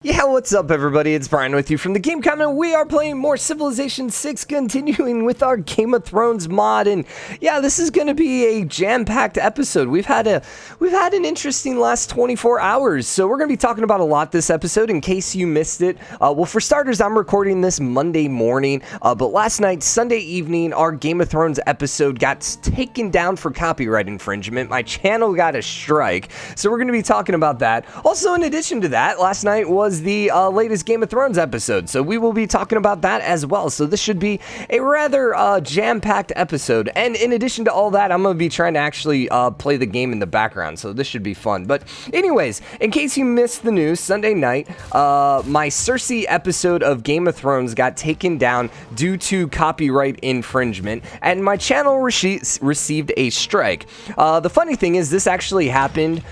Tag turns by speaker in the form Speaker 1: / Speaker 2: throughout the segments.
Speaker 1: Yeah, what's up everybody, it's Brian with you from the Game Comment. We are playing more Civilization 6, continuing with our Game of Thrones mod, and yeah, this is going to be a jam-packed episode. We've had an interesting last 24 hours, so we're going to be talking about a lot this episode in case you missed it. Well, for starters, I'm recording this Monday morning, but last night, Sunday evening, our Game of Thrones episode got taken down for copyright infringement. My channel got a strike, so we're going to be talking about that. Also, in addition to that, last night was the latest Game of Thrones episode, so we will be talking about that as well. So this should be a rather jam-packed episode, and in addition to all that, I'm going to be trying to actually play the game in the background, so this should be fun. But anyways, in case you missed the news, Sunday night, my Cersei episode of Game of Thrones got taken down due to copyright infringement, and my channel received a strike. The funny thing is, this actually happened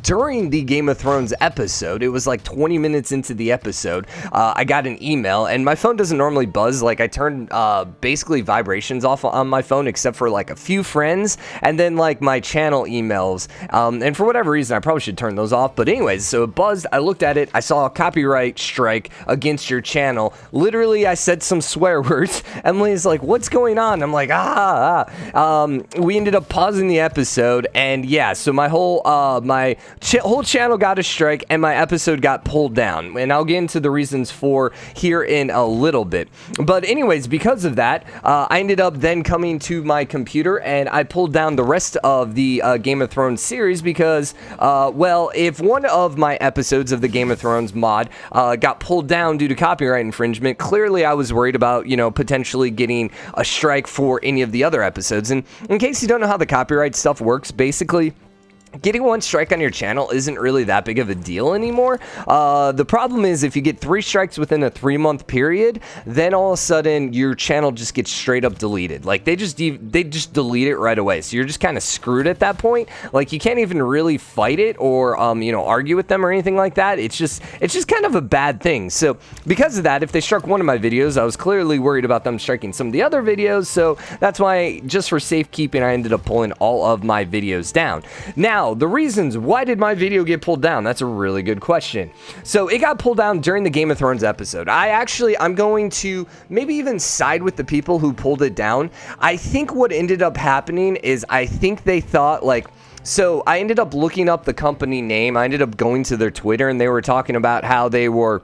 Speaker 1: during the Game of Thrones episode. It was like 20 minutes into the episode. I got an email, and my phone doesn't normally buzz. Like, I turned basically vibrations off on my phone except for like a few friends and then like my channel emails, and for whatever reason I probably should turn those off, but anyways, so it buzzed. I looked at it, I saw a copyright strike against your channel. Literally, I said some swear words. Emily's like, what's going on? I'm like, we ended up pausing the episode, and yeah, so my whole whole channel got a strike and my episode got pulled down, and I'll get into the reasons for here in a little bit. But anyways, because of that, I ended up then coming to my computer and I pulled down the rest of the Game of Thrones series because, well, if one of my episodes of the Game of Thrones mod got pulled down due to copyright infringement, clearly I was worried about, you know, potentially getting a strike for any of the other episodes. And in case you don't know how the copyright stuff works, basically, getting one strike on your channel isn't really that big of a deal anymore. The problem is if you get 3 strikes within a 3-month period, then all of a sudden your channel just gets straight up deleted. Like, they just delete it right away. So you're just kind of screwed at that point. Like, you can't even really fight it or you know, argue with them or anything like that. It's just kind of a bad thing. So because of that, if they struck one of my videos, I was clearly worried about them striking some of the other videos. So that's why, just for safekeeping, I ended up pulling all of my videos down. Now, the reasons why did my video get pulled down? That's a really good question. So it got pulled down during the Game of Thrones episode. I'm going to maybe even side with the people who pulled it down. I think what ended up happening is I think they thought, like, so I ended up looking up the company name. I ended up going to their Twitter, and they were talking about how they were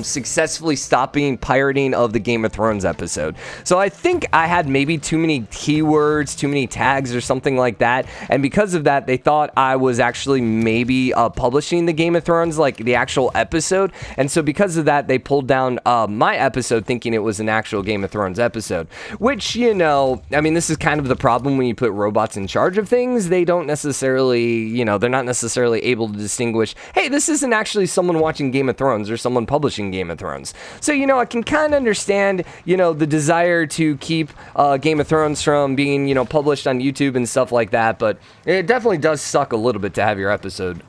Speaker 1: successfully stopping pirating of the Game of Thrones episode. So I think I had maybe too many keywords, too many tags or something like that, and because of that, they thought I was actually maybe publishing the Game of Thrones, like the actual episode, and so because of that, they pulled down my episode thinking it was an actual Game of Thrones episode, which, you know, I mean, this is kind of the problem when you put robots in charge of things. They don't necessarily, you know, they're not necessarily able to distinguish, hey, this isn't actually someone watching Game of Thrones or someone publishing Game of Thrones. So, you know, I can kind of understand, you know, the desire to keep Game of Thrones from being, you know, published on YouTube and stuff like that, but it definitely does suck a little bit to have your episode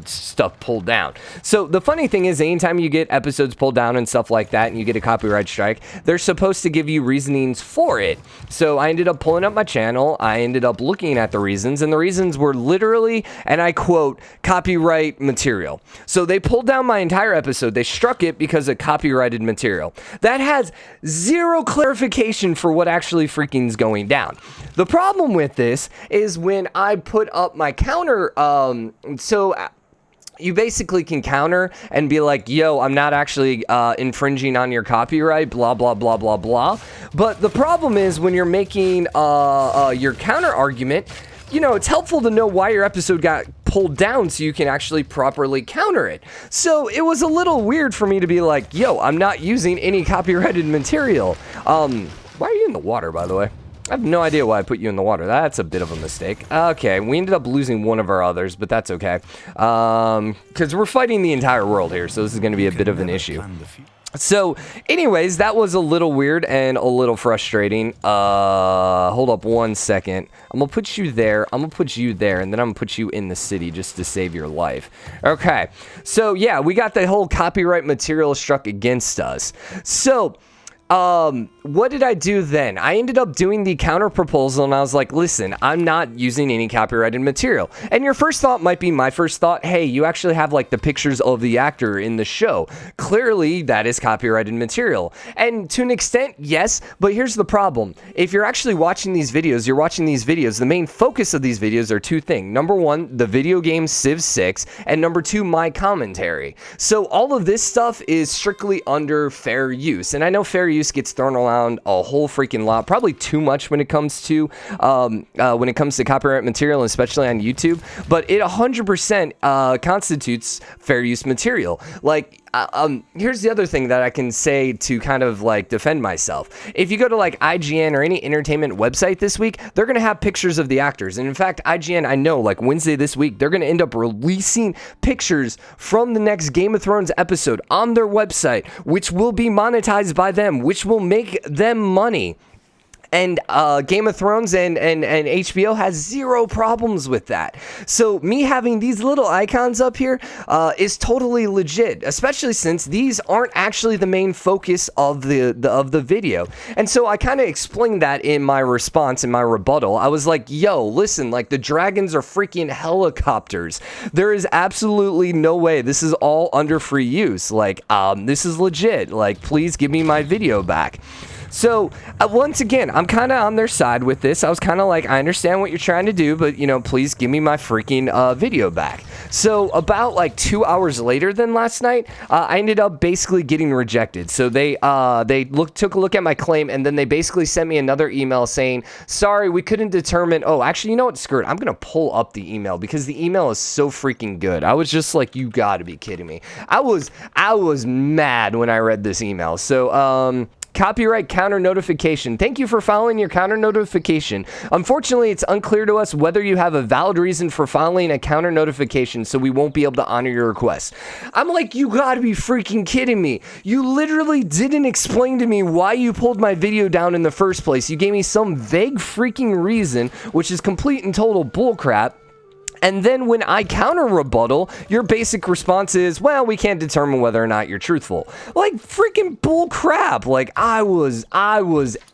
Speaker 1: stuff pulled down. So the funny thing is, anytime you get episodes pulled down and stuff like that and you get a copyright strike, they're supposed to give you reasonings for it. So I ended up pulling up my channel, I ended up looking at the reasons, and the reasons were literally, and I quote, copyright material. So they pulled down my entire episode. They struck it because of copyrighted material. That has zero clarification for what actually freaking is going down. The problem with this is when I put up my counter, you basically can counter and be like, yo, I'm not actually infringing on your copyright, blah, blah, blah, blah, blah. But the problem is when you're making your counter argument, you know, it's helpful to know why your episode got pulled down so you can actually properly counter it. So it was a little weird for me to be like, yo, I'm not using any copyrighted material. Why are you in the water, by the way? I have no idea why I put you in the water. That's a bit of a mistake. Okay, we ended up losing one of our others, but that's okay. Because we're fighting the entire world here, so this is going to be a bit of an issue. So, anyways, that was a little weird and a little frustrating. Hold up one second. I'm gonna put you there, I'm gonna put you there, and then I'm gonna put you in the city just to save your life. Okay, so yeah, we got the whole copyright material struck against us. So, what did I do then? I ended up doing the counter proposal, and I was like, listen, I'm not using any copyrighted material. And your first thought might be my first thought. Hey, you actually have like the pictures of the actor in the show. Clearly, that is copyrighted material. And to an extent, yes, but here's the problem. If you're actually watching these videos, the main focus of these videos are two things. Number one, the video game Civ 6, and number two, my commentary. So all of this stuff is strictly under fair use. And I know fair use gets thrown around a whole freaking lot, probably too much when it comes to copyright material, especially on YouTube, but it 100% constitutes fair use material. Like, here's the other thing that I can say to kind of like defend myself. If you go to like IGN or any entertainment website this week, they're going to have pictures of the actors. And in fact, IGN, I know, like Wednesday this week, they're going to end up releasing pictures from the next Game of Thrones episode on their website, which will be monetized by them, which will make them money. And Game of Thrones and HBO has zero problems with that. So me having these little icons up here is totally legit, especially since these aren't actually the main focus of the video. And so I kind of explained that in my response, in my rebuttal. I was like, yo, listen, like the dragons are freaking helicopters. There is absolutely no way. This is all under free use. Like, this is legit. Like, please give me my video back. So, once again, I'm kind of on their side with this. I was kind of like, I understand what you're trying to do, but, you know, please give me my freaking video back. So, about like 2 hours later than last night, I ended up basically getting rejected. So, they took a look at my claim, and then they basically sent me another email saying, sorry, we couldn't determine. Oh, actually, you know what? Screw it. I'm going to pull up the email because the email is so freaking good. I was just like, you got to be kidding me. I was mad when I read this email. So, copyright counter notification. Thank you for filing your counter notification. Unfortunately, it's unclear to us whether you have a valid reason for filing a counter notification, so we won't be able to honor your request. I'm like, you gotta be freaking kidding me. You literally didn't explain to me why you pulled my video down in the first place. You gave me some vague freaking reason, which is complete and total bullcrap. And then when I counter rebuttal, your basic response is, well, we can't determine whether or not you're truthful. Like freaking bull crap. Like I was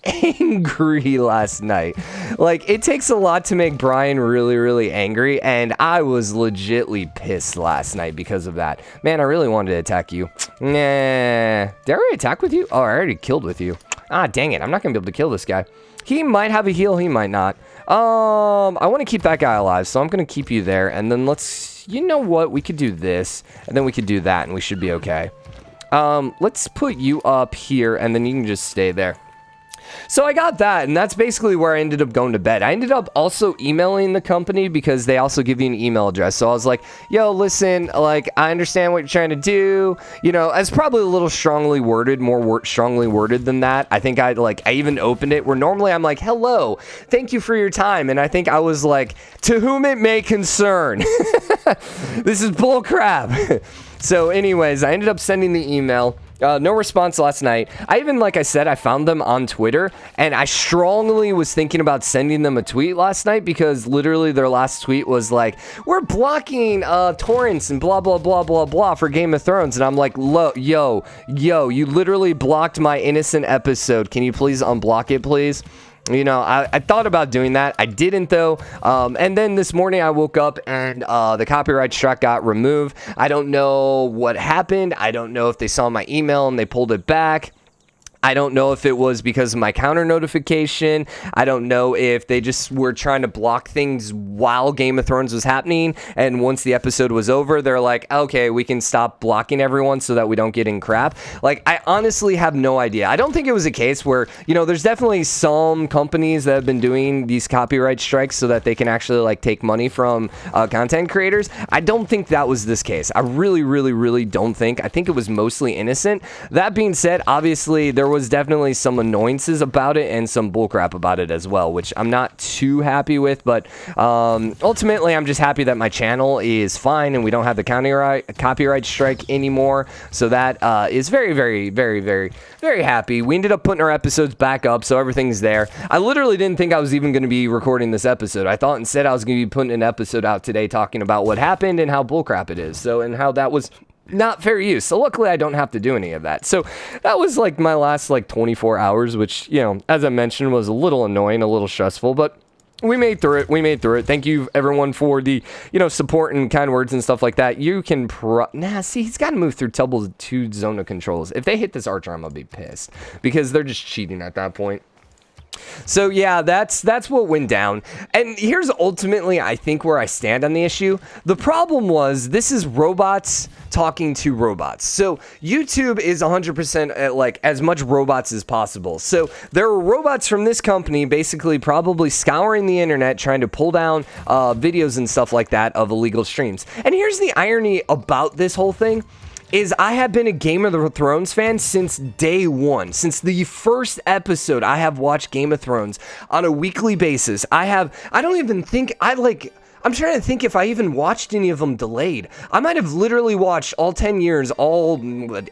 Speaker 1: angry last night. Like it takes a lot to make Brian really, really angry. And I was legitly pissed last night because of that. Man, I really wanted to attack you. Nah. Did I already attack with you? Oh, I already killed with you. Ah, dang it. I'm not going to be able to kill this guy. He might have a heal. He might not. I want to keep that guy alive, so I'm going to keep you there. And then you know what? We could do this, and then we could do that, and we should be okay. Let's put you up here, and then you can just stay there. So I got that, and that's basically where I ended up going to bed. I ended up also emailing the company because they also give you an email address. So I was like, yo, listen, like, I understand what you're trying to do. You know, it's probably a little strongly worded, more strongly worded than that. I think I even opened it where normally I'm like, hello, thank you for your time. And I think I was like, to whom it may concern. This is bull crap. So anyways, I ended up sending the email. No response last night. I even, like I said, I found them on Twitter, and I strongly was thinking about sending them a tweet last night because literally their last tweet was like, we're blocking torrents and blah, blah, blah, blah, blah for Game of Thrones. And I'm like, yo, you literally blocked my innocent episode. Can you please unblock it, please? You know, I thought about doing that. I didn't, though. And then this morning I woke up and the copyright strike got removed. I don't know what happened. I don't know if they saw my email and they pulled it back. I don't know if it was because of my counter notification. I don't know if they just were trying to block things while Game of Thrones was happening. And once the episode was over, they're like, okay, we can stop blocking everyone so that we don't get in crap. Like, I honestly have no idea. I don't think it was a case where, you know, there's definitely some companies that have been doing these copyright strikes so that they can actually, like, take money from content creators. I don't think that was this case. I really, really, really don't think. I think it was mostly innocent. That being said, obviously, there was definitely some annoyances about it and some bullcrap about it as well, which I'm not too happy with, but ultimately I'm just happy that my channel is fine and we don't have the copyright strike anymore. So that is very, very, very, very, very happy. We ended up putting our episodes back up, so everything's there. I literally didn't think I was even going to be recording this episode. I thought instead I was going to be putting an episode out today talking about what happened and how bullcrap it is. So, and how that was not fair use. So luckily I don't have to do any of that. So that was like my last like 24 hours, which, you know, as I mentioned, was a little annoying, a little stressful, but we made through it. We made through it. Thank you, everyone, for the, you know, support and kind words and stuff like that. You can see, he's got to move through two zone of controls. If they hit this archer, I'm going to be pissed because they're just cheating at that point. So yeah, that's what went down. And here's ultimately, I think, where I stand on the issue. The problem was, this is robots talking to robots. So YouTube is 100% like as much robots as possible. So there are robots from this company basically probably scouring the internet trying to pull down videos and stuff like that of illegal streams. And here's the irony about this whole thing. Is I have been a Game of Thrones fan since day one. Since the first episode, I have watched Game of Thrones on a weekly basis. I'm trying to think if I even watched any of them delayed. I might have literally watched all 10 years, all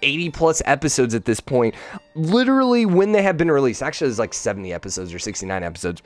Speaker 1: 80 plus episodes at this point, literally when they have been released. Actually, it's like 70 episodes or 69 episodes.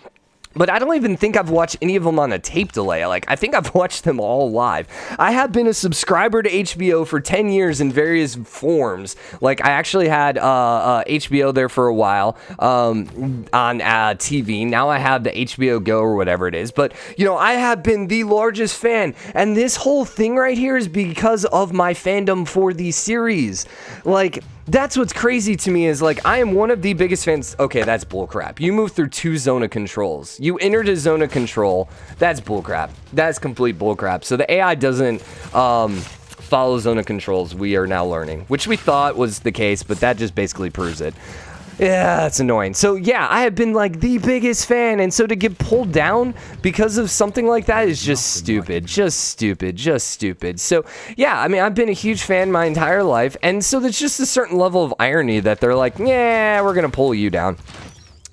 Speaker 1: But I don't even think I've watched any of them on a tape delay. Like, I think I've watched them all live. I have been a subscriber to HBO for 10 years in various forms. Like, I actually had HBO there for a while on TV. Now I have the HBO Go or whatever it is. But, you know, I have been the largest fan. And this whole thing right here is because of my fandom for the series. Like, that's what's crazy to me is, like, I am one of the biggest fans. Okay, that's bullcrap. You move through two zone of controls. You entered a zone of control. That's bullcrap. That's complete bullcrap. So the AI doesn't follow zone of controls. We are now learning, which we thought was the case, but that just basically proves it. Yeah, that's annoying. So yeah, I have been like the biggest fan, and so to get pulled down because of something like that is just stupid. So yeah, I mean, I've been a huge fan my entire life, and so there's just a certain level of irony that they're like, yeah, we're gonna pull you down.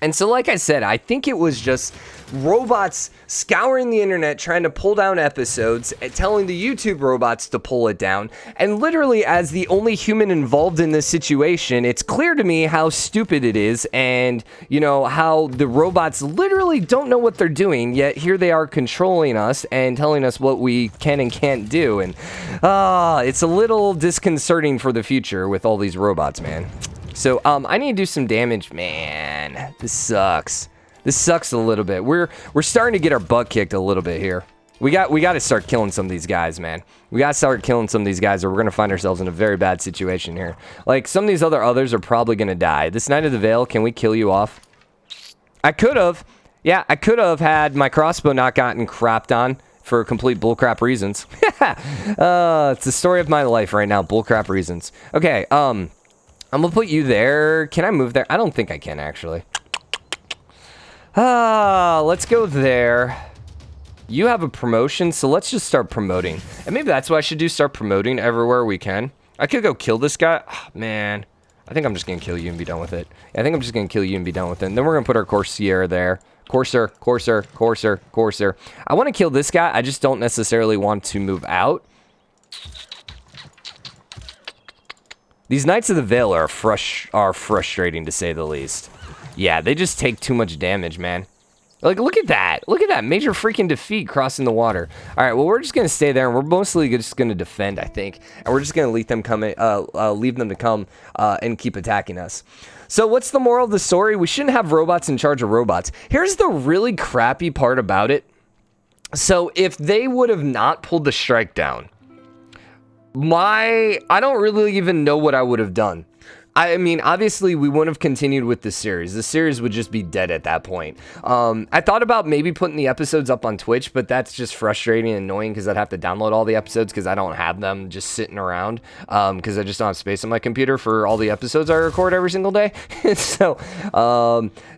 Speaker 1: And so, like I said, I think it was just robots scouring the internet trying to pull down episodes, telling the YouTube robots to pull it down. And literally, as the only human involved in this situation, it's clear to me how stupid it is, and, you know, how the robots literally don't know what they're doing, yet here they are controlling us and telling us what we can and can't do. And it's a little disconcerting for the future with all these robots, man. So, I need to do some damage. Man, this sucks. This sucks a little bit. We're starting to get our butt kicked a little bit here. We got to start killing some of these guys, man. We got to start killing some of these guys, or we're going to find ourselves in a very bad situation here. Like, some of these others are probably going to die. This Knight of the Vale, can we kill you off? I could have. Yeah, I could have had my crossbow not gotten crapped on for complete bullcrap reasons. It's the story of my life right now, bullcrap reasons. Okay, I'm gonna put you there. Can I move there? I don't think I can, actually. Let's go there. You have a promotion, so let's just start promoting. And maybe that's what I should do, start promoting everywhere we can. I could go kill this guy. Oh, man, I think I'm just gonna kill you and be done with it. I think I'm just gonna kill you and be done with it. And then we're gonna put our Corsair there. Corsair. I want to kill this guy. I just don't necessarily want to move out. These Knights of the Vale are frustrating, to say the least. Yeah, they just take too much damage, man. Like, look at that. Look at that. Major freaking defeat crossing the water. All right, well, we're just going to stay there, and we're mostly just going to defend, I think. And we're just going to leave them to come and keep attacking us. So what's the moral of the story? We shouldn't have robots in charge of robots. Here's the really crappy part about it. So if they would have not pulled the strike down, I don't really even know what I would have done. I mean, obviously, we wouldn't have continued with the series. The series would just be dead at that point. I thought about maybe putting the episodes up on Twitch, but that's just frustrating and annoying because I'd have to download all the episodes because I don't have them just sitting around because I just don't have space on my computer for all the episodes I record every single day. So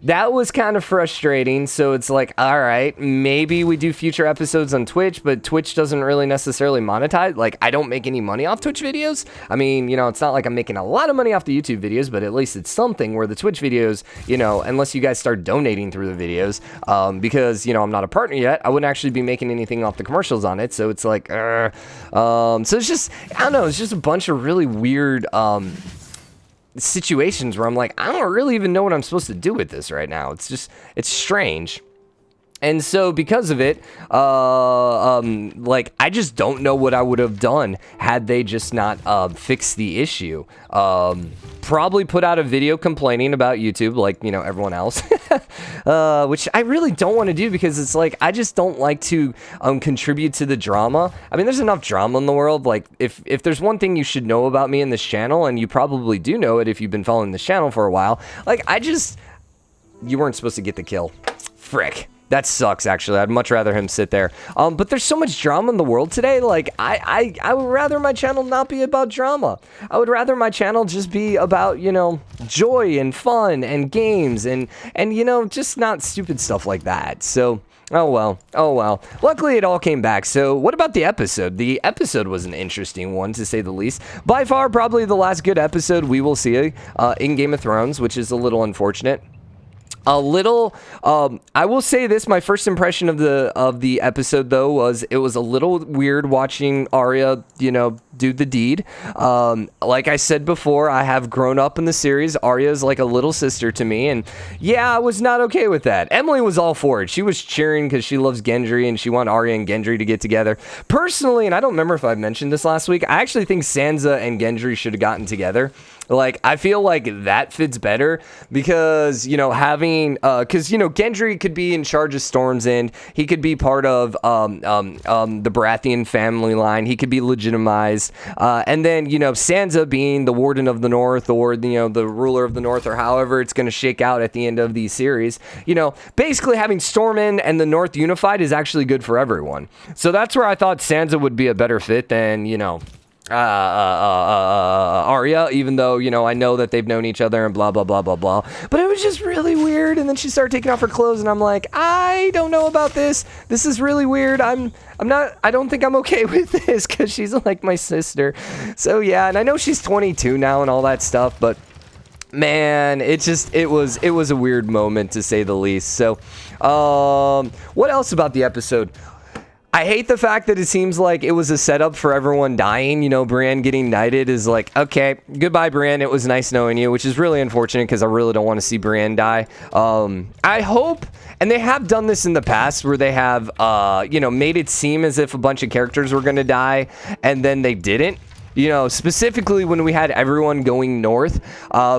Speaker 1: that was kind of frustrating. So it's like, all right, maybe we do future episodes on Twitch, but Twitch doesn't really necessarily monetize. Like, I don't make any money off Twitch videos. I mean, you know, it's not like I'm making a lot of money off the YouTube videos, but at least it's something where the Twitch videos, you know, unless you guys start donating through the videos, because, you know, I'm not a partner yet, I wouldn't actually be making anything off the commercials on it. So it's like, so it's just, I don't know, it's just a bunch of really weird, situations where I'm like, I don't really even know what I'm supposed to do with this right now. It's just, it's strange. And so because of it, like, I just don't know what I would have done had they just not fixed the issue. Probably put out a video complaining about YouTube like, you know, everyone else, which I really don't want to do because it's like, I just don't like to contribute to the drama. I mean, there's enough drama in the world. Like, if there's one thing you should know about me in this channel, and you probably do know it if you've been following this channel for a while, like, you weren't supposed to get the kill. Frick. That sucks, actually. I'd much rather him sit there. But there's so much drama in the world today. Like, I would rather my channel not be about drama. I would rather my channel just be about, you know, joy and fun and games and you know, just not stupid stuff like that. So, oh well. Luckily, it all came back. So, what about the episode? The episode was an interesting one, to say the least. By far, probably the last good episode we will see in Game of Thrones, which is a little unfortunate. I will say this, my first impression of the episode, though, was it was a little weird watching Arya, you know, do the deed. Like I said before, I have grown up in the series. Arya is like a little sister to me, and yeah, I was not okay with that. Emily was all for it. She was cheering because she loves Gendry, and she wanted Arya and Gendry to get together. Personally, and I don't remember if I mentioned this last week, I actually think Sansa and Gendry should have gotten together. Like, I feel like that fits better because, you know, having, because, you know, Gendry could be in charge of Storm's End. He could be part of the Baratheon family line. He could be legitimized. And then, you know, Sansa being the Warden of the North, or, you know, the ruler of the North, or however it's going to shake out at the end of the series. You know, basically having Storm's End and the North unified is actually good for everyone. So that's where I thought Sansa would be a better fit than, you know, Arya, even though, you know, I know that they've known each other and blah, blah, blah, blah, blah. But it was just really weird. And then she started taking off her clothes and I'm like, I don't know about this. This is really weird. I don't think I'm okay with this because she's like my sister. So yeah, and I know she's 22 now and all that stuff, but man, it was a weird moment, to say the least. So, what else about the episode? I hate the fact that it seems like it was a setup for everyone dying. You know, Brienne getting knighted is like, okay, goodbye, Brienne. It was nice knowing you, which is really unfortunate because I really don't want to see Brienne die. I hope, and they have done this in the past where they have, you know, made it seem as if a bunch of characters were going to die and then they didn't. You know, specifically when we had everyone going north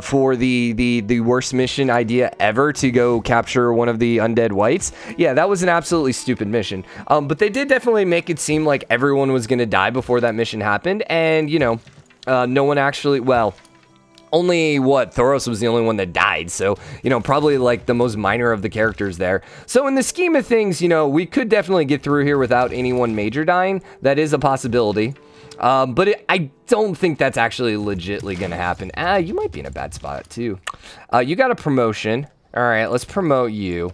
Speaker 1: for the worst mission idea ever to go capture one of the undead whites. Yeah, that was an absolutely stupid mission. But they did definitely make it seem like everyone was going to die before that mission happened. And, you know, no one actually, well, only Thoros was the only one that died. So, you know, probably like the most minor of the characters there. So in the scheme of things, you know, we could definitely get through here without anyone major dying. That is a possibility. But I don't think that's actually legitly going to happen. You might be in a bad spot, too. You got a promotion. All right, let's promote you.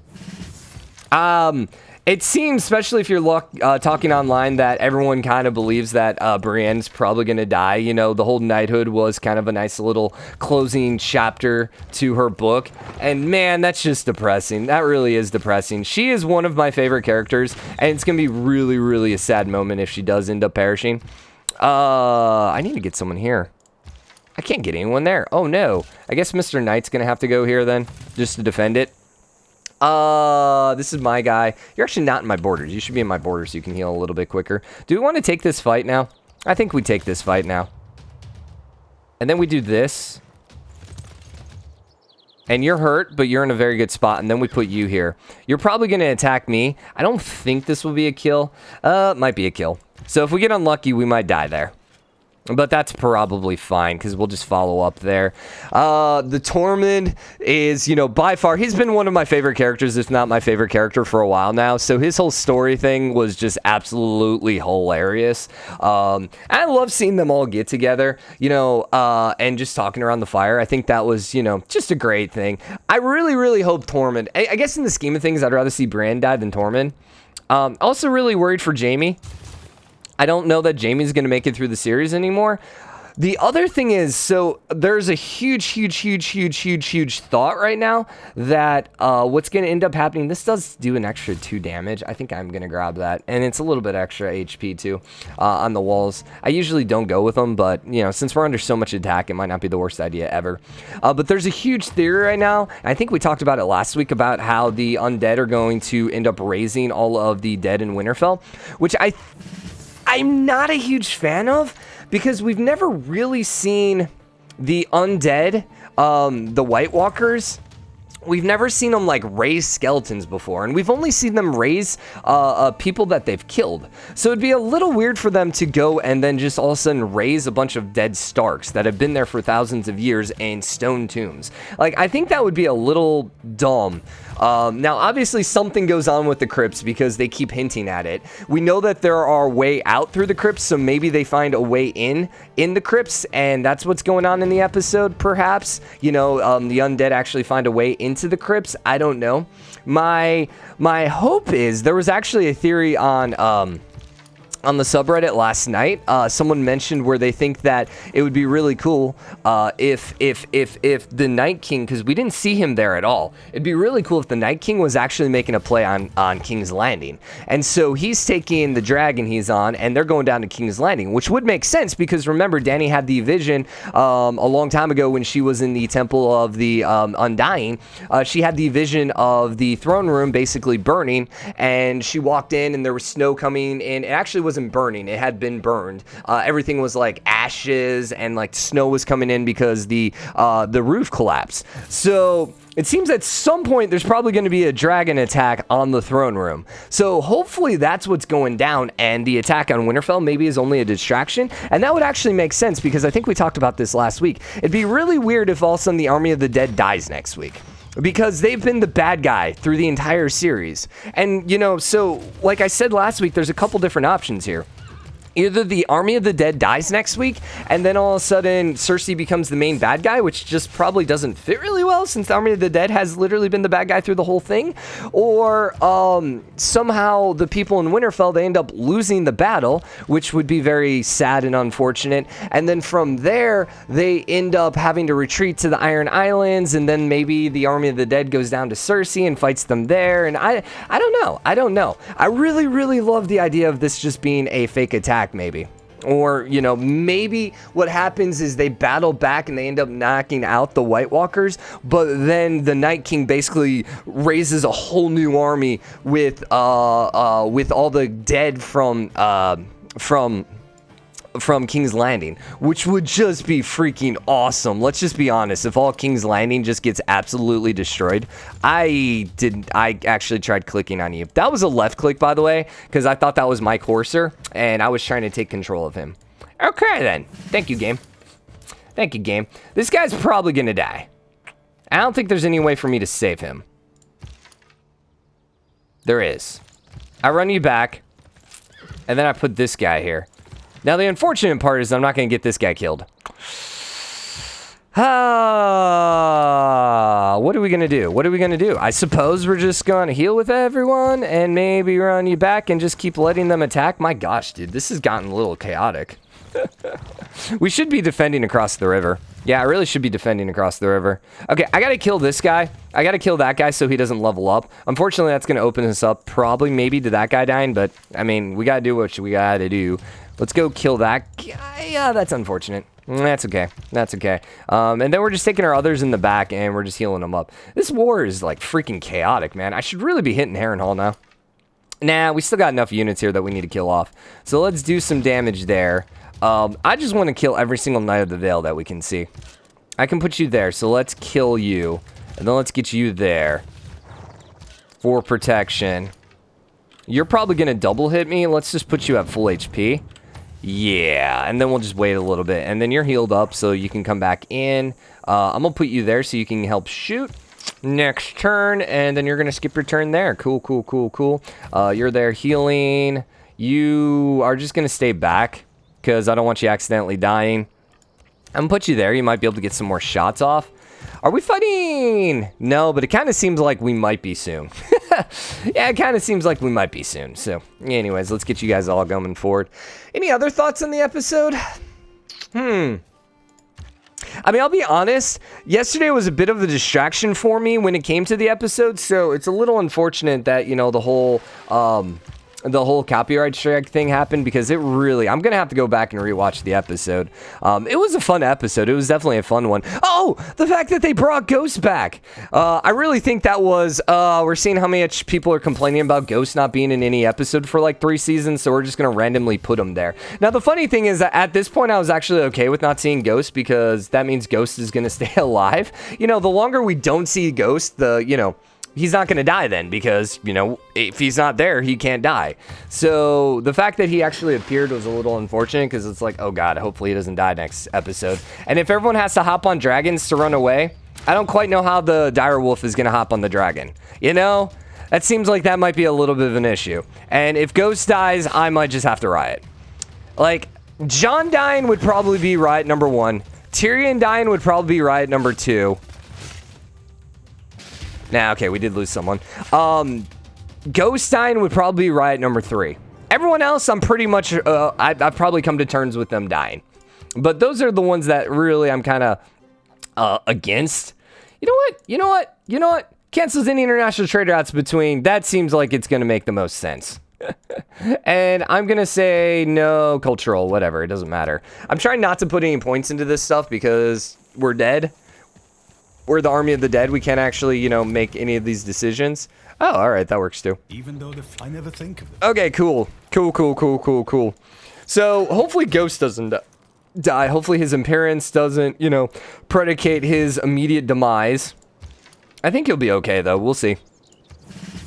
Speaker 1: It seems, especially if you're talking online, that everyone kind of believes that Brienne's probably going to die. You know, the whole knighthood was kind of a nice little closing chapter to her book. And man, that's just depressing. That really is depressing. She is one of my favorite characters, and it's going to be really, really a sad moment if she does end up perishing. I need to get someone here. I can't get anyone there. Oh, no. I guess Mr. Knight's going to have to go here then, just to defend it. This is my guy. You're actually not in my borders. You should be in my borders so you can heal a little bit quicker. Do we want to take this fight now? I think we take this fight now. And then we do this. And you're hurt, but you're in a very good spot. And then we put you here. You're probably going to attack me. I don't think this will be a kill. It might be a kill. So if we get unlucky, we might die there. But that's probably fine, because we'll just follow up there. The Tormund is, you know, by far, he's been one of my favorite characters, if not my favorite character for a while now. So his whole story thing was just absolutely hilarious. I love seeing them all get together, you know, and just talking around the fire. I think that was, you know, just a great thing. I really, really hope Tormund, I guess in the scheme of things, I'd rather see Bran die than Tormund. Also really worried for Jaime. I don't know that Jaime's going to make it through the series anymore. The other thing is, so there's a huge thought right now that what's going to end up happening. This does do an extra 2 damage. I think I'm going to grab that. And it's a little bit extra HP too on the walls. I usually don't go with them, but you know, since we're under so much attack, it might not be the worst idea ever. But there's a huge theory right now. I think we talked about it last week about how the undead are going to end up raising all of the dead in Winterfell, which I'm not a huge fan of. Because we've never really seen the undead, the White Walkers, we've never seen them like raise skeletons before, and we've only seen them raise people that they've killed. So it'd be a little weird for them to go and then just all of a sudden raise a bunch of dead Starks that have been there for thousands of years in stone tombs. Like, I think that would be a little dumb. Now, obviously, something goes on with the crypts because they keep hinting at it. We know that there are way out through the crypts, so maybe they find a way in the crypts, and that's what's going on in the episode, perhaps. You know, the undead actually find a way into the crypts. I don't know. My hope is, there was actually a theory on the subreddit last night. Someone mentioned where they think that it would be really cool if the Night King, because we didn't see him there at all, it'd be really cool if the Night King was actually making a play on King's Landing. And so he's taking the dragon he's on, and they're going down to King's Landing, which would make sense because remember, Dany had the vision a long time ago when she was in the Temple of the Undying. She had the vision of the throne room basically burning, and she walked in and there was snow coming in. It actually wasn't burning, it had been burned. Everything was like ashes, and like snow was coming in because the roof collapsed. So it seems at some point there's probably going to be a dragon attack on the throne room. So hopefully that's what's going down, and the attack on Winterfell maybe is only a distraction. And that would actually make sense because I think we talked about this last week. It'd be really weird if all of a sudden the Army of the Dead dies next week, because they've been the bad guy through the entire series. And, you know, so like I said last week, there's a couple different options here. Either the Army of the Dead dies next week, and then all of a sudden Cersei becomes the main bad guy, which just probably doesn't fit really well since the Army of the Dead has literally been the bad guy through the whole thing. Or somehow the people in Winterfell, they end up losing the battle, which would be very sad and unfortunate. And then from there, they end up having to retreat to the Iron Islands, and then maybe the Army of the Dead goes down to Cersei and fights them there. And I don't know. I really love the idea of this just being a fake attack, maybe. Or, you know, maybe what happens is they battle back and they end up knocking out the White Walkers, but then the Night King basically raises a whole new army with all the dead from King's Landing, which would just be freaking awesome. Let's just be honest. If all King's Landing just gets absolutely destroyed. I actually tried clicking on you. That was a left click, by the way, because I thought that was Mike Horser, and I was trying to take control of him. Okay, then. Thank you, game. Thank you, game. This guy's probably gonna die. I don't think there's any way for me to save him. There is. I run you back, and then I put this guy here. Now, the unfortunate part is I'm not going to get this guy killed. What are we going to do? What are we going to do? I suppose we're just going to heal with everyone and maybe run you back and just keep letting them attack. My gosh, dude, this has gotten a little chaotic. We should be defending across the river. Yeah, I really should be defending across the river. Okay, I got to kill this guy. I got to kill that guy so he doesn't level up. Unfortunately, that's going to open us up probably maybe to that guy dying, but I mean, we got to do what we got to do. Let's go kill that guy. Yeah, that's unfortunate. That's okay. That's okay. And then we're just taking our others in the back and we're just healing them up. This war is like freaking chaotic, man. I should really be hitting Harrenhal now. Nah, we still got enough units here that we need to kill off. So let's do some damage there. I just want to kill every single Knight of the Vale that we can see. I can put you there, so let's kill you. And then let's get you there for protection. You're probably going to double hit me. Let's just put you at full HP. Yeah, and then we'll just wait a little bit. And then you're healed up, so you can come back in. I'm going to put you there so you can help shoot. Next turn, and then you're going to skip your turn there. Cool, cool, cool, cool. You're there healing. You are just going to stay back because I don't want you accidentally dying. I'm going to put you there. You might be able to get some more shots off. Are we fighting? No, but it kind of seems like we might be soon. Yeah, it kind of seems like we might be soon. So, anyways, let's get you guys all going forward. Any other thoughts on the episode? I mean, I'll be honest. Yesterday was a bit of a distraction for me when it came to the episode, so it's a little unfortunate that, you know, the whole copyright strike thing happened, because it really, I'm gonna have to go back and rewatch the episode. It was a fun episode. It was definitely a fun one. Oh, the fact that they brought Ghost back. I really think that was, we're seeing how much people are complaining about Ghost not being in any episode for like 3 seasons, so we're just gonna randomly put him there. Now, the funny thing is that at this point, I was actually okay with not seeing Ghost, because that means Ghost is gonna stay alive. You know, the longer we don't see Ghost, he's not going to die then, because, you know, if he's not there, he can't die. So the fact that he actually appeared was a little unfortunate, because it's like, oh God, hopefully he doesn't die next episode. And if everyone has to hop on dragons to run away, I don't quite know how the dire wolf is going to hop on the dragon. You know, that seems like that might be a little bit of an issue. And if Ghost dies, I might just have to riot. Like, Jon dying would probably be riot number 1. Tyrion dying would probably be riot number 2. Nah, okay, we did lose someone. Ghost dying would probably be riot number 3. Everyone else, I'm pretty much, I've probably come to terms with them dying. But those are the ones that really I'm kind of against. You know what? Cancels any international trade routes between. That seems like it's going to make the most sense. And I'm going to say no cultural, whatever. It doesn't matter. I'm trying not to put any points into this stuff, because we're dead. We're the army of the dead. We can't actually, you know, make any of these decisions. Oh, all right. That works too.
Speaker 2: Even though I never think of it.
Speaker 1: Okay, cool. Cool. So hopefully Ghost doesn't die. Hopefully his appearance doesn't, you know, predicate his immediate demise. I think he'll be okay, though. We'll see.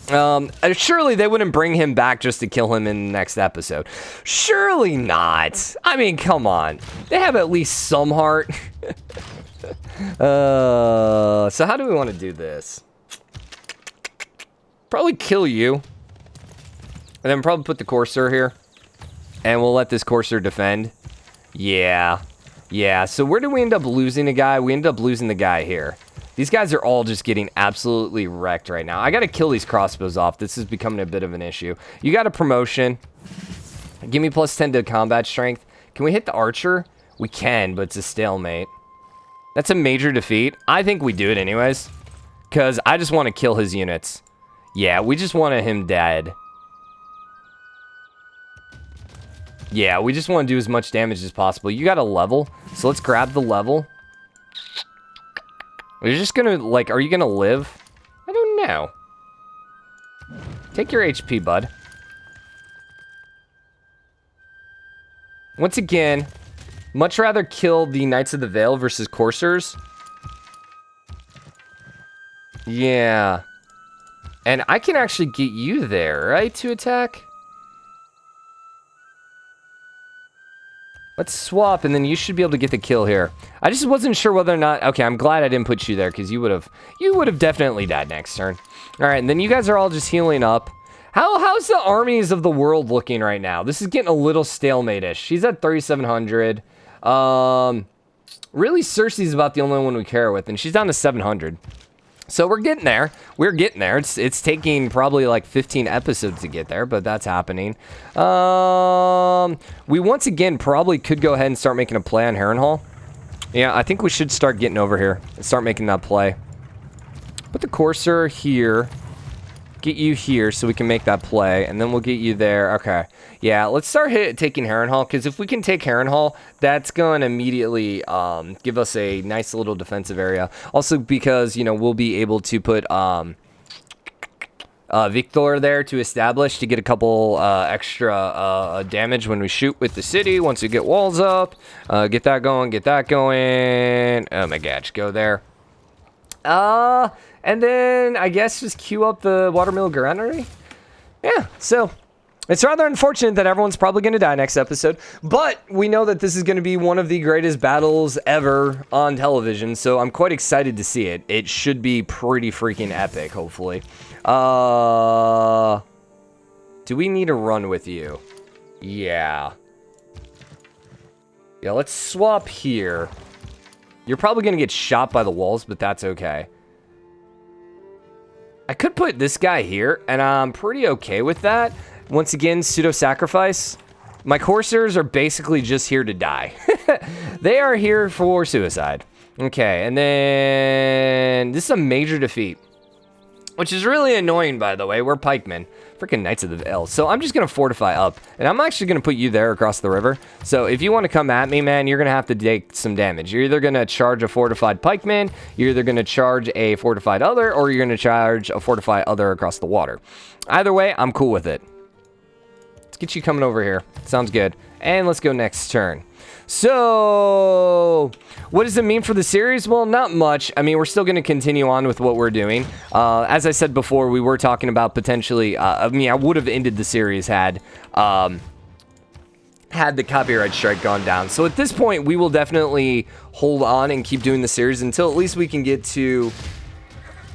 Speaker 1: Surely they wouldn't bring him back just to kill him in the next episode. Surely not. I mean, come on. They have at least some heart. So how do we want to do this? Probably kill you. And then probably put the Courser here. And we'll let this Courser defend. Yeah. So where do we end up losing a guy? We end up losing the guy here. These guys are all just getting absolutely wrecked right now. I got to kill these crossbows off. This is becoming a bit of an issue. You got a promotion. Give me +10 to combat strength. Can we hit the archer? We can, but it's a stalemate. That's a major defeat. I think we do it anyways, because I just want to kill his units. Yeah, we just want him dead. Yeah, we just want to do as much damage as possible. You got a level, so let's grab the level. You're just gonna, like, are you gonna live? I don't know. Take your HP, bud. Once again, much rather kill the Knights of the Vale versus Coursers. Yeah. And I can actually get you there, right, to attack? Let's swap, and then you should be able to get the kill here. I just wasn't sure whether or not... Okay, I'm glad I didn't put you there, because you would have definitely died next turn. All right, and then you guys are all just healing up. How's the armies of the world looking right now? This is getting a little stalemate-ish. She's at 3,700. Really, Cersei's about the only one we care with, and she's down to 700. So we're getting there. We're getting there. It's taking probably like 15 episodes to get there, but that's happening. We once again probably could go ahead and start making a play on Harrenhal. Yeah, I think we should start getting over here and start making that play. Put the Courser here. Get you here so we can make that play, and then we'll get you there. Okay. Yeah, let's start taking Harrenhal, because if we can take Harrenhal, that's going to immediately give us a nice little defensive area. Also because, you know, we'll be able to put Victor there to establish to get a couple extra damage when we shoot with the city. Once we get walls up, get that going. Oh my gosh, go there. And then I guess just queue up the watermill granary. Yeah, so it's rather unfortunate that everyone's probably going to die next episode, but we know that this is going to be one of the greatest battles ever on television, so I'm quite excited to see it. It should be pretty freaking epic, hopefully. Do we need to run with you? Yeah. Yeah, let's swap here. You're probably going to get shot by the walls, but that's okay. I could put this guy here, and I'm pretty okay with that. Once again, pseudo-sacrifice. My coursers are basically just here to die. They are here for suicide. Okay, and then this is a major defeat, which is really annoying, by the way. We're pikemen. Freaking Knights of the Vale. So I'm just going to fortify up, and I'm actually going to put you there across the river. So if you want to come at me, man, you're going to have to take some damage. You're either going to charge a fortified pikeman, you're either going to charge a fortified other, or you're going to charge a fortified other across the water. Either way, I'm cool with it. Let's get you coming over here. Sounds good. And let's go next turn. So, what does it mean for the series? Well, not much. I mean, we're still going to continue on with what we're doing. As I said before, we were talking about potentially, I would have ended the series had the copyright strike gone down. So at this point, we will definitely hold on and keep doing the series until at least we can get to,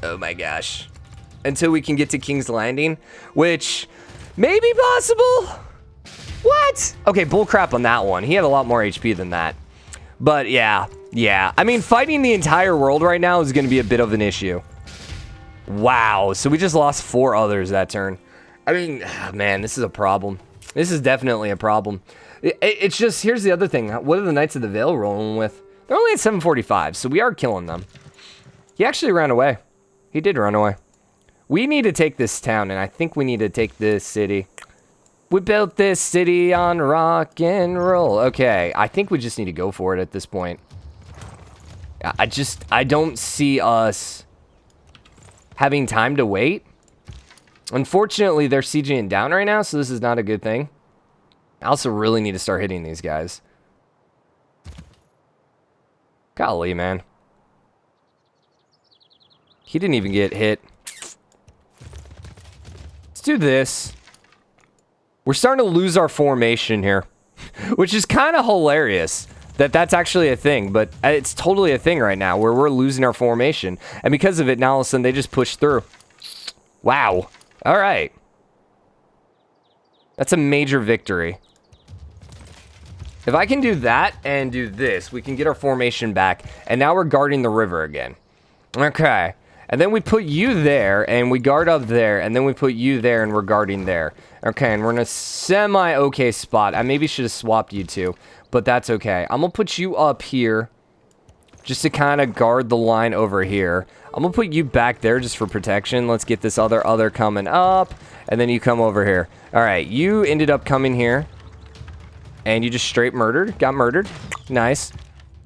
Speaker 1: oh my gosh, until we can get to King's Landing, which may be possible. What? Okay, bullcrap on that one. He had a lot more HP than that. But yeah. I mean, fighting the entire world right now is going to be a bit of an issue. Wow. So we just lost 4 others that turn. I mean, man, this is a problem. This is definitely a problem. It's just, here's the other thing. What are the Knights of the Vale rolling with? They're only at 745, so we are killing them. He actually ran away. He did run away. We need to take this town, and I think we need to take this city. We built this city on rock and roll. Okay, I think we just need to go for it at this point. I don't see us having time to wait. Unfortunately, they're sieging down right now, so this is not a good thing. I also really need to start hitting these guys. Golly, man. He didn't even get hit. Let's do this. We're starting to lose our formation here, which is kind of hilarious that that's actually a thing, but it's totally a thing right now where we're losing our formation. And because of it, now all of a sudden they just push through. Wow. All right. That's a major victory. If I can do that and do this, we can get our formation back. And now we're guarding the river again. Okay. And then we put you there, and we guard up there, and then we put you there, and we're guarding there. Okay, and we're in a semi-okay spot. I maybe should have swapped you two, but that's okay. I'm going to put you up here just to kind of guard the line over here. I'm going to put you back there just for protection. Let's get this other coming up, and then you come over here. All right, you ended up coming here, and you just straight got murdered. Nice.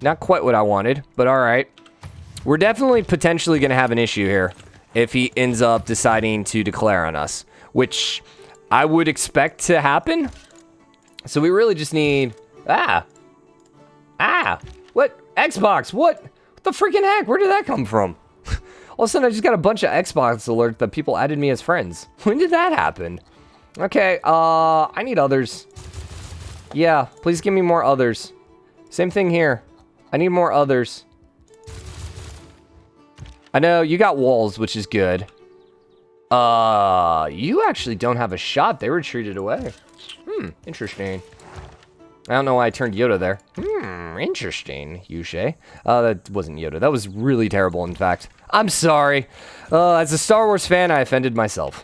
Speaker 1: Not quite what I wanted, but all right. We're definitely potentially going to have an issue here if he ends up deciding to declare on us, which I would expect to happen. So we really just need... What? Xbox? What the freaking heck? Where did that come from? All of a sudden, I just got a bunch of Xbox alerts that people added me as friends. When did that happen? Okay, I need others. Yeah, please give me more others. Same thing here. I need more others. I know, you got walls, which is good. You actually don't have a shot. They retreated away. Interesting. I don't know why I turned Yoda there. Interesting, Yushe. That wasn't Yoda. That was really terrible, in fact. I'm sorry. As a Star Wars fan, I offended myself.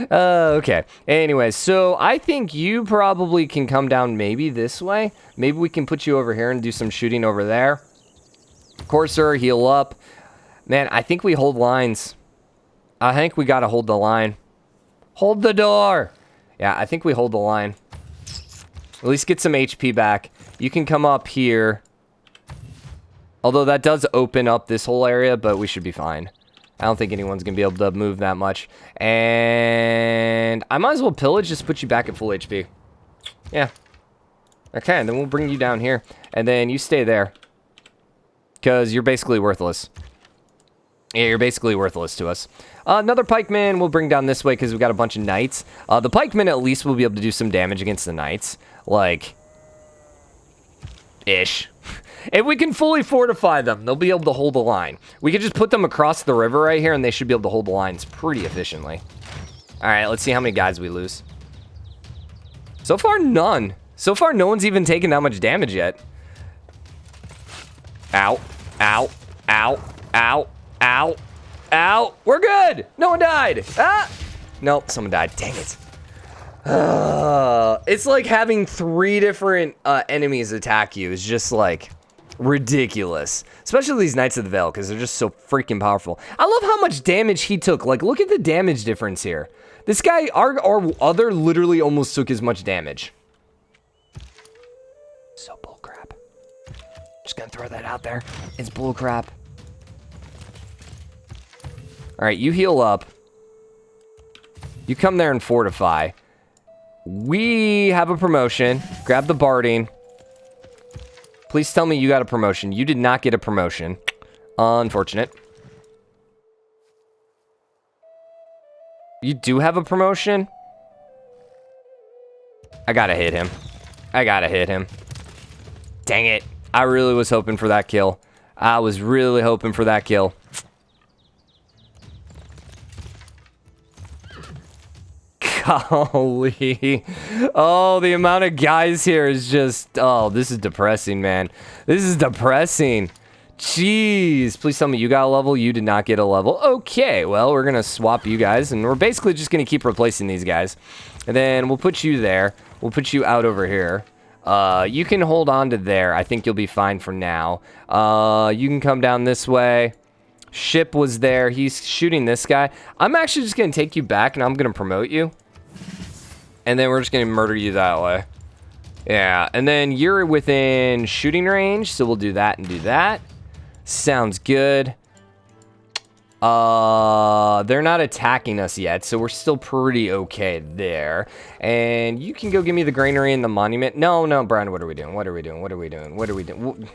Speaker 1: Okay. Anyways, so I think you probably can come down maybe this way. Maybe we can put you over here and do some shooting over there. Courser, heal up. Man, I think we hold lines. I think we gotta hold the line. Hold the door! Yeah, I think we hold the line. At least get some HP back. You can come up here. Although that does open up this whole area, but we should be fine. I don't think anyone's gonna be able to move that much. And I might as well pillage, just put you back at full HP. Yeah. Okay, and then we'll bring you down here. And then you stay there. Because you're basically worthless. Yeah, you're basically worthless to us. Another pikeman we'll bring down this way because we've got a bunch of knights. The pikemen at least will be able to do some damage against the knights. Like, ish. If we can fully fortify them, they'll be able to hold the line. We could just put them across the river right here, and they should be able to hold the lines pretty efficiently. All right, let's see how many guys we lose. So far, none. So far, no one's even taken that much damage yet. Ow, ow, ow, ow. Ow. Ow. We're good. No one died. Ah. Nope, someone died. Dang it. It's like having 3 different enemies attack you is just like ridiculous. Especially these Knights of the Vale, because they're just so freaking powerful. I love how much damage he took. Like, look at the damage difference here. This guy, our other literally almost took as much damage. So bullcrap. Just gonna throw that out there. It's bullcrap. Alright, you heal up. You come there and fortify. We have a promotion. Grab the barding. Please tell me you got a promotion. You did not get a promotion. Unfortunate. You do have a promotion? I gotta hit him. I gotta hit him. Dang it. I really was hoping for that kill. I was really hoping for that kill. Golly. Oh, the amount of guys here is just... Oh, this is depressing, man. This is depressing. Jeez. Please tell me you got a level. You did not get a level. Okay, well, we're going to swap you guys, and we're basically just going to keep replacing these guys. And then we'll put you there. We'll put you out over here. You can hold on to there. I think you'll be fine for now. You can come down this way. Ship was there. He's shooting this guy. I'm actually just going to take you back, and I'm going to promote you. And then we're just going to murder you that way. Yeah, and then you're within shooting range, so we'll do that and do that. Sounds good. They're not attacking us yet, so we're still pretty okay there. And you can go give me the granary and the monument. No, Brian, what are we doing? What are we doing? What are we doing? What are we doing?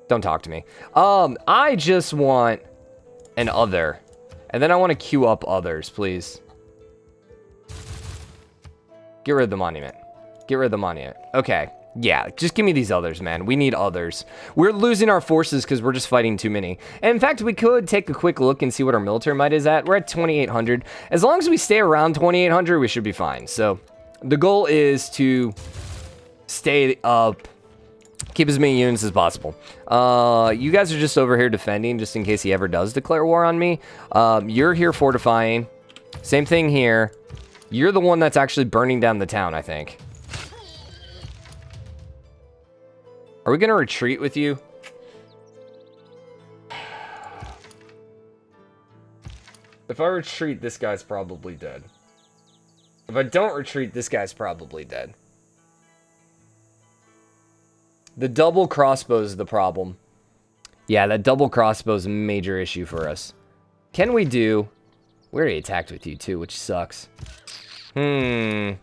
Speaker 1: Don't talk to me. I just want an other. And then I want to queue up others, please. Get rid of the monument. Get rid of the monument. Okay. Yeah, just give me these others, man. We need others. We're losing our forces because we're just fighting too many. And in fact, we could take a quick look and see what our military might is at. We're at 2,800. As long as we stay around 2,800, we should be fine. So the goal is to stay up, keep as many units as possible. You guys are just over here defending just in case he ever does declare war on me. You're here fortifying. Same thing here. You're the one that's actually burning down the town, I think. Are we going to retreat with you? If I retreat, this guy's probably dead. If I don't retreat, this guy's probably dead. The double crossbow is the problem. Yeah, that double crossbow is a major issue for us. Can we do... We already attacked with you too, which sucks. I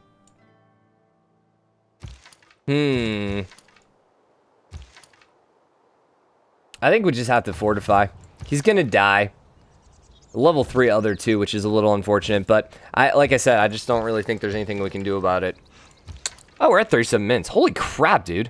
Speaker 1: think we just have to fortify. He's gonna die. Level 3 other 2, which is a little unfortunate, but like I said, I just don't really think there's anything we can do about it. Oh, we're at 37 minutes. Holy crap, dude.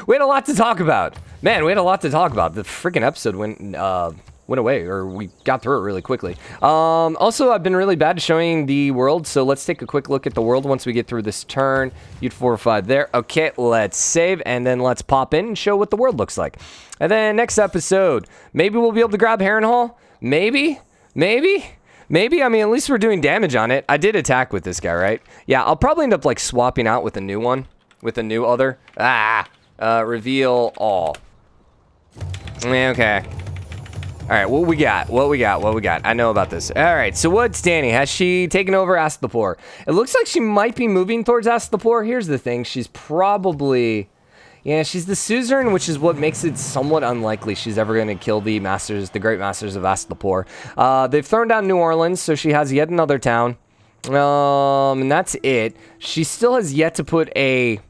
Speaker 1: We had a lot to talk about. Man, we had a lot to talk about. The freaking episode went away, or we got through it really quickly. Also, I've been really bad at showing the world, so let's take a quick look at the world once we get through this turn. You'd fortify there. Okay, let's save, and then let's pop in and show what the world looks like. And then next episode, maybe we'll be able to grab Harrenhal? Maybe? Maybe? Maybe? I mean, at least we're doing damage on it. I did attack with this guy, right? Yeah, I'll probably end up, like, swapping out with a new one. With a new other. Reveal all. Okay. Alright, what we got? What we got? I know about this. Alright, so what's Danny? Has she taken over Ask the Poor? It looks like she might be moving towards Ask the Poor. Here's the thing. She's probably... Yeah, she's the suzerain, which is what makes it somewhat unlikely she's ever going to kill the masters, the great masters of Ask the Poor. They've thrown down New Orleans, so she has yet another town. And that's it. She still has yet to put a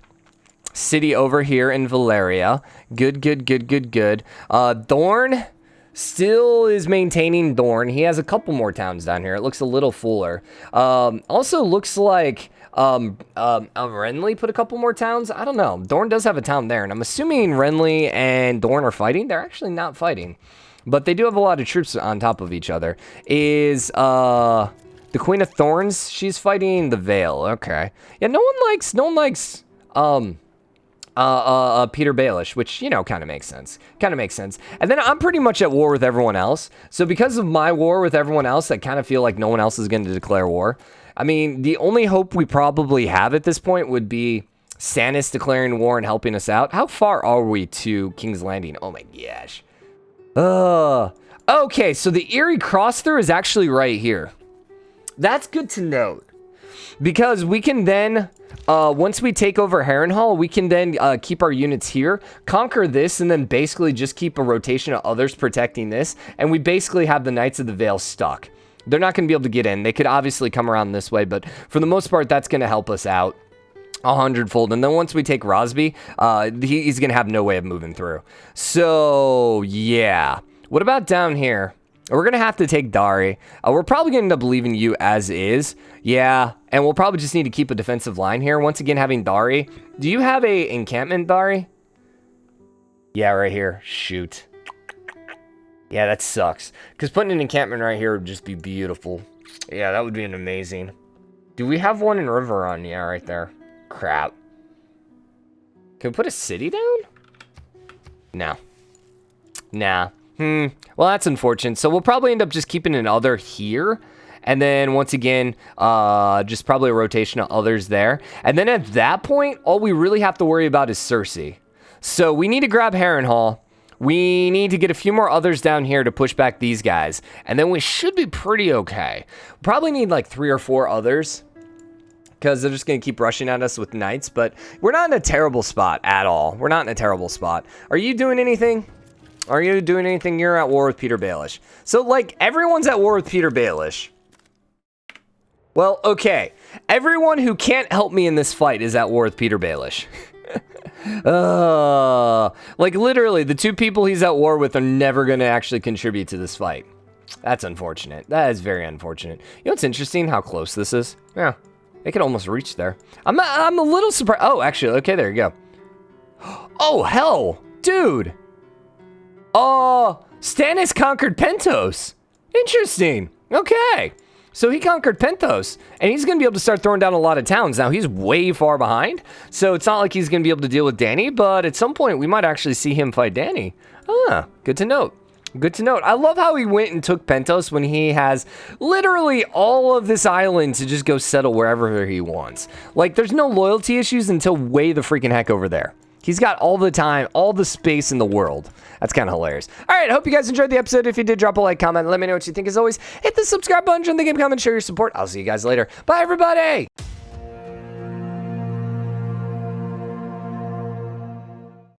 Speaker 1: city over here in Valeria. Good. Thorn still is maintaining Dorn. He has a couple more towns down here. It looks a little fuller. Also looks like Renly put a couple more towns. I don't know. Dorn does have a town there, and I'm assuming Renly and Dorn are fighting. They're actually not fighting, but they do have a lot of troops on top of each other. Is the Queen of Thorns? She's fighting the Vale. Okay. Yeah, no one likes Peter Baelish, which, you know, kind of makes sense. And then I'm pretty much at war with everyone else. So because of my war with everyone else, I kind of feel like no one else is going to declare war. I mean, the only hope we probably have at this point would be Stannis declaring war and helping us out. How far are we to King's Landing? Oh my gosh. Okay, so the Erie cross-through is actually right here. That's good to note. Because we can then, once we take over Harrenhal, we can then keep our units here, conquer this, and then basically just keep a rotation of others protecting this. And we basically have the Knights of the Vale stuck. They're not going to be able to get in. They could obviously come around this way, but for the most part, that's going to help us out 100-fold. And then once we take Rosby, he's going to have no way of moving through. So, yeah. What about down here? We're going to have to take Dari. We're probably going to end up leaving you as is. Yeah, and we'll probably just need to keep a defensive line here. Once again, having Dari. Do you have a encampment, Dari? Yeah, right here. Shoot. Yeah, that sucks. Because putting an encampment right here would just be beautiful. Yeah, that would be an amazing. Do we have one in Riveron? Yeah, right there. Crap. Can we put a city down? No. Nah. Well, that's unfortunate. So we'll probably end up just keeping an other here. And then once again, just probably a rotation of others there. And then at that point, all we really have to worry about is Cersei. So we need to grab Harrenhal. We need to get a few more others down here to push back these guys. And then we should be pretty okay. Probably need like 3 or 4 others, because they're just going to keep rushing at us with knights. But we're not in a terrible spot at all. We're not in a terrible spot. Are you doing anything? Are you doing anything? You're at war with Peter Baelish. So, like, everyone's at war with Peter Baelish. Well, okay. Everyone who can't help me in this fight is at war with Peter Baelish. Like, literally, the 2 people he's at war with are never going to actually contribute to this fight. That's unfortunate. That is very unfortunate. You know what's interesting? How close this is? Yeah. They could almost reach there. I'm a little surprised. Oh, actually, okay, there you go. Oh, hell. Dude. Stannis conquered Pentos. Interesting. Okay. So he conquered Pentos, and he's going to be able to start throwing down a lot of towns. Now, he's way far behind, so it's not like he's going to be able to deal with Dany, but at some point, we might actually see him fight Dany. Good to note. Good to note. I love how he went and took Pentos when he has literally all of this island to just go settle wherever he wants. Like, there's no loyalty issues until way the freaking heck over there. He's got all the time, all the space in the world. That's kind of hilarious. All right, I hope you guys enjoyed the episode. If you did, drop a like, comment, let me know what you think. As always, hit the subscribe button, join the game, comment, share your support. I'll see you guys later. Bye, everybody.